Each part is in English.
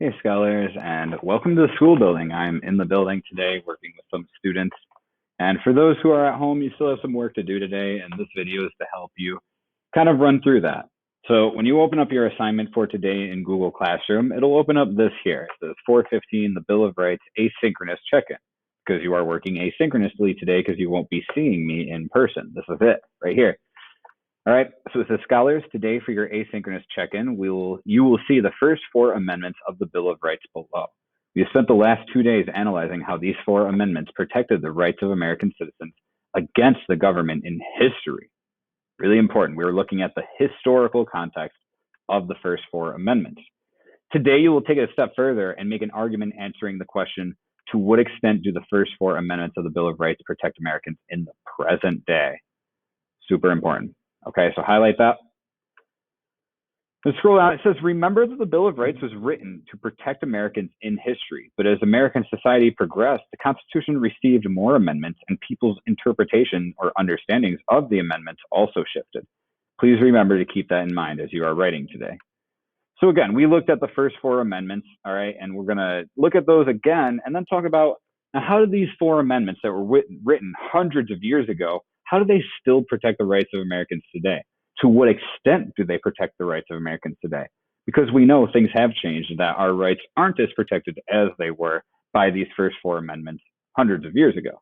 Hey, scholars, and welcome to the school building. I'm in the building today working with some students. And for those who are at home, you still have some work to do today, and this video is to help you kind of run through that. So when you open up your assignment for today in Google Classroom, it'll open up this here. It says 415, the Bill of Rights, asynchronous check-in, because you are working asynchronously today because you won't be seeing me in person. This is it right here. All right, so it says, scholars, today for your asynchronous check-in, you will see the first 4 amendments of the Bill of Rights below. We have spent the last 2 days analyzing how these 4 amendments protected the rights of American citizens against the government in history. Really important. We were looking at the historical context of the first 4 amendments. Today, you will take it a step further and make an argument answering the question, to what extent do the first 4 amendments of the Bill of Rights protect Americans in the present day? Super important. Okay, so highlight that. Let's scroll down. It says, remember that the Bill of Rights was written to protect Americans in history, but as American society progressed, the Constitution received more amendments and people's interpretation or understandings of the amendments also shifted. Please remember to keep that in mind as you are writing today. So again, we looked at the first 4 amendments, all right, and we're gonna look at those again and then talk about, now how did these 4 amendments that were written hundreds of years ago, how do they still protect the rights of Americans today? To what extent do they protect the rights of Americans today? Because we know things have changed, that our rights aren't as protected as they were by these first 4 amendments hundreds of years ago.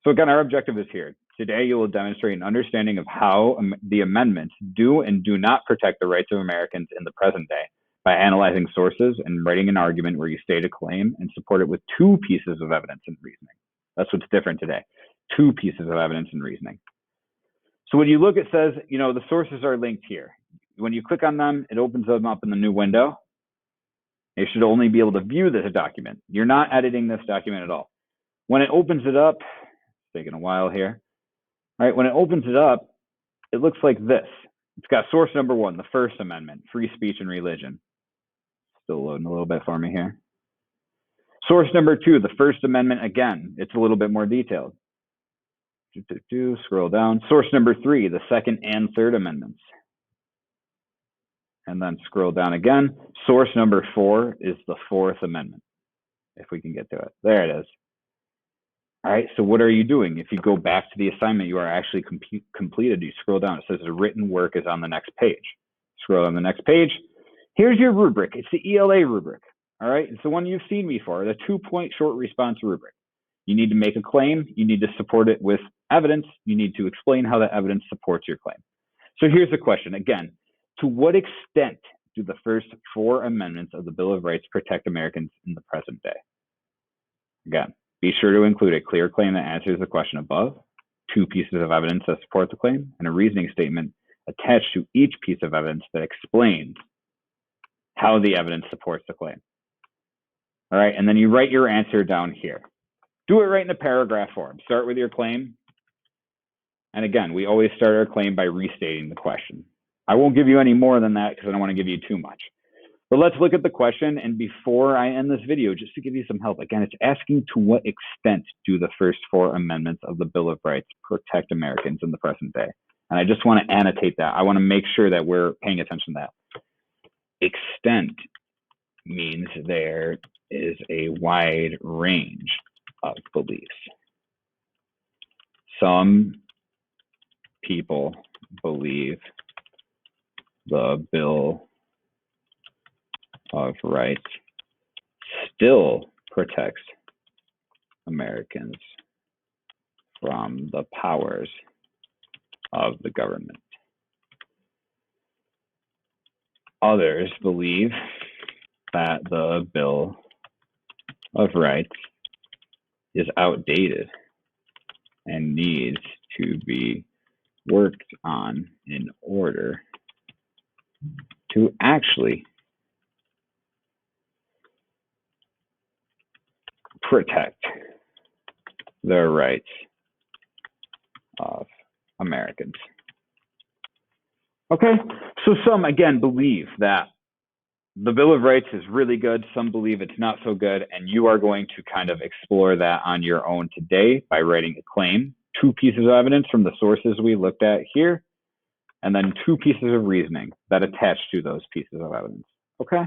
So again, our objective is here. Today, you will demonstrate an understanding of how the amendments do and do not protect the rights of Americans in the present day by analyzing sources and writing an argument where you state a claim and support it with 2 pieces of evidence and reasoning. That's what's different today. 2 pieces of evidence and reasoning. So when you look, it says, the sources are linked here. When you click on them, it opens them up in the new window. You should only be able to view this document. You're not editing this document at all. When it opens it up, it's taking a while here. All right, when it opens it up, it looks like this. It's got source number 1, the First Amendment, free speech and religion. Still loading a little bit for me here. Source number 2, the First Amendment again. It's a little bit more detailed. Scroll down. Source number 3, the Second and Third Amendments. And then scroll down again. Source number 4 is the Fourth Amendment. If we can get to it. There it is. All right, so what are you doing? If you go back to the assignment, you are actually completed. You scroll down. It says the written work is on the next page. Scroll on the next page. Here's your rubric. It's the ELA rubric. All right, it's the one you've seen before, the 2-point short response rubric. You need to make a claim. You need to support it with evidence. You need to explain how that evidence supports your claim. So here's the question. Again, to what extent do the first 4 amendments of the Bill of Rights protect Americans in the present day? Again, be sure to include a clear claim that answers the question above, 2 pieces of evidence that support the claim, and a reasoning statement attached to each piece of evidence that explains how the evidence supports the claim. All right, and then you write your answer down here. Do it right in a paragraph form. Start with your claim. And again, we always start our claim by restating the question. I won't give you any more than that because I don't want to give you too much. But let's look at the question. And before I end this video, just to give you some help, again, it's asking to what extent do the first 4 amendments of the Bill of Rights protect Americans in the present day? And I just want to annotate that. I want to make sure that we're paying attention to that. Extent means there is a wide range of beliefs. Some people believe the Bill of Rights still protects Americans from the powers of the government. Others believe that the Bill of Rights is outdated and needs to be worked on in order to actually protect the rights of Americans. Okay, so some, again, believe that the Bill of Rights is really good. Some believe it's not so good, and you are going to kind of explore that on your own today by writing a claim, 2 pieces of evidence from the sources we looked at here, and then 2 pieces of reasoning that attach to those pieces of evidence. Okay?